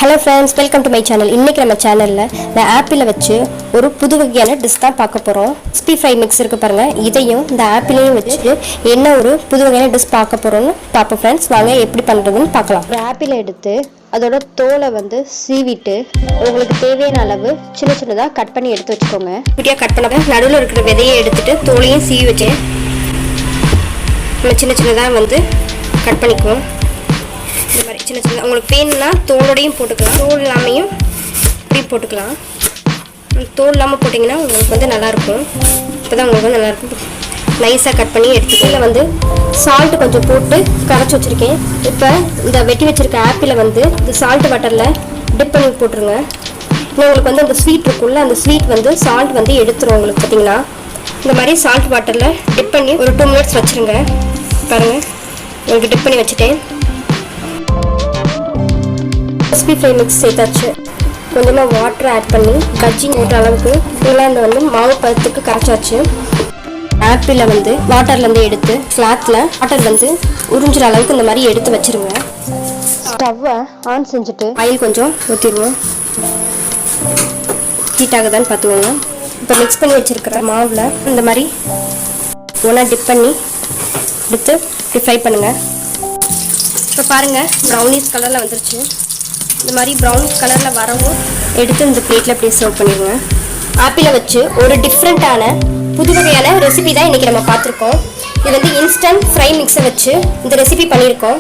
Hello friends, welcome to my channel. இன்னைக்கு நம்ம சேனல்ல நான் ஆப்பிள வச்சு ஒரு புது வகையான டிஷ் தான் பார்க்க போறோம். crispy fry mix இருக்கு பாருங்க. இதையும் இந்த ஆப்பிளையும் வச்சு என்ன ஒரு புது வகையான டிஷ் பார்க்க போறோம்னு பாப்போம் फ्रेंड्स. வாங்க எப்படி பண்றதுன்னு பார்க்கலாம். ஒரு ஆப்பிளை எடுத்து அதோட தோலை சீவிட்டு உங்களுக்கு தேவையான அளவு சின்ன சின்னதா கட் பண்ணி எடுத்து வச்சுக்கோங்க. குட்டியா கட் பண்ணாத நடுவுல இருக்கிற விதையை எடுத்துட்டு தோலையும் சீவி வச்சேன். சின்ன சின்னதா கட் பண்ணிக்குவோம். இந்த மாதிரி சின்ன சின்ன உங்களுக்கு வேணும்னா தோலோடையும் போட்டுக்கலாம், தோல் இல்லாமையும் இப்படி போட்டுக்கலாம். தோல் இல்லாமல் போட்டிங்கன்னா உங்களுக்கு நல்லாயிருக்கும். இப்போ தான் உங்களுக்கு நல்லாயிருக்கும். நைஸாக கட் பண்ணி எடுத்துக்கலாம். சால்ட்டு கொஞ்சம் போட்டு கரைச்சி வச்சுருக்கேன். இப்போ இந்த வெட்டி வச்சுருக்க ஆப்பிளை இந்த சால்ட் வாட்டரில் டிப் பண்ணி போட்டுருங்க. உங்களுக்கு அந்த ஸ்வீட் இருக்குல்ல, அந்த ஸ்வீட் சால்ட் எடுத்துரும். உங்களுக்கு பார்த்தீங்கன்னா இந்த மாதிரி சால்ட் வாட்டரில் டிப் பண்ணி ஒரு 2 minutes வச்சுருங்க. பாருங்கள், உங்களுக்கு டிப் பண்ணி வச்சுட்டேன். crispy fry mix சேர்த்தாச்சு. கொஞ்சமாக வாட்டர் ஆட் பண்ணி பஜ்ஜி ஓட்டுற அளவுக்கு இதெல்லாம் மாவு பதத்துக்கு கரைச்சாச்சு. ஆப்பிளை வாட்டர்லேருந்து எடுத்து கிளாத்தில் வாட்டர் உறிஞ்சுற அளவுக்கு இந்த மாதிரி எடுத்து வச்சுருங்க. ஸ்டவ்வை ஆன் செஞ்சுட்டு ஆயில் கொஞ்சம் ஊற்றிடுவோம். ஹீட் ஆகுதான்னு பார்த்துக்கோங்க. இப்போ மிக்ஸ் பண்ணி வச்சுருக்கிற மாவில் இந்த மாதிரி ஒன்றா டிப் பண்ணி எடுத்து ஃப்ரை பண்ணுங்கள். இப்போ பாருங்கள், ப்ரௌனிஷ் கலரில் வந்துருச்சு. இந்த மாதிரி ப்ரௌன் கலரில் வரவும் எடுத்து இந்த பிளேட்டில் அப்படியே சர்வ் பண்ணிடுங்க. ஆப்பிளை வச்சு ஒரு டிஃப்ரெண்ட்டான புது வகையான ரெசிபி தான் இன்றைக்கி நம்ம பார்த்துருக்கோம். இது இன்ஸ்டன்ட் ஃப்ரை மிக்ஸை வச்சு இந்த ரெசிபி பண்ணியிருக்கோம்.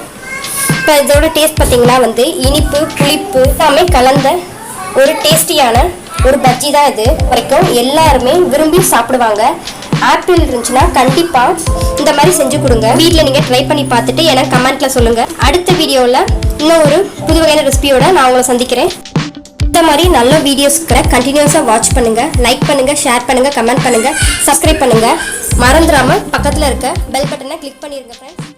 இப்போ இதோட டேஸ்ட் பார்த்திங்கன்னா இனிப்பு புளிப்பு எல்லாமே கலந்த ஒரு டேஸ்டியான ஒரு பஜ்ஜி தான். இது வரைக்கும் எல்லாருமே விரும்பி சாப்பிடுவாங்க. ஆப்பிள் இருந்துச்சுன்னா கண்டிப்பாக இந்த மாதிரி செஞ்சு கொடுங்க. வீட்டில் நீங்கள் ட்ரை பண்ணி பார்த்துட்டு எனக்கு கமெண்ட்டில் சொல்லுங்கள். அடுத்த வீடியோவில் இன்னும் ஒரு புது வகையான ரெசிபியோட நான் உங்களை சந்திக்கிறேன். இந்த மாதிரி நல்ல வீடியோஸ்க்கு கண்டினியூஸாக வாட்ச் பண்ணுங்கள், லைக் பண்ணுங்கள், ஷேர் பண்ணுங்கள், கமெண்ட் பண்ணுங்கள், சப்ஸ்கிரைப் பண்ணுங்கள். மறந்துடாமல் பக்கத்தில் இருக்க பெல் பட்டனை கிளிக் பண்ணிடுங்க ஃப்ரெண்ட்ஸ்.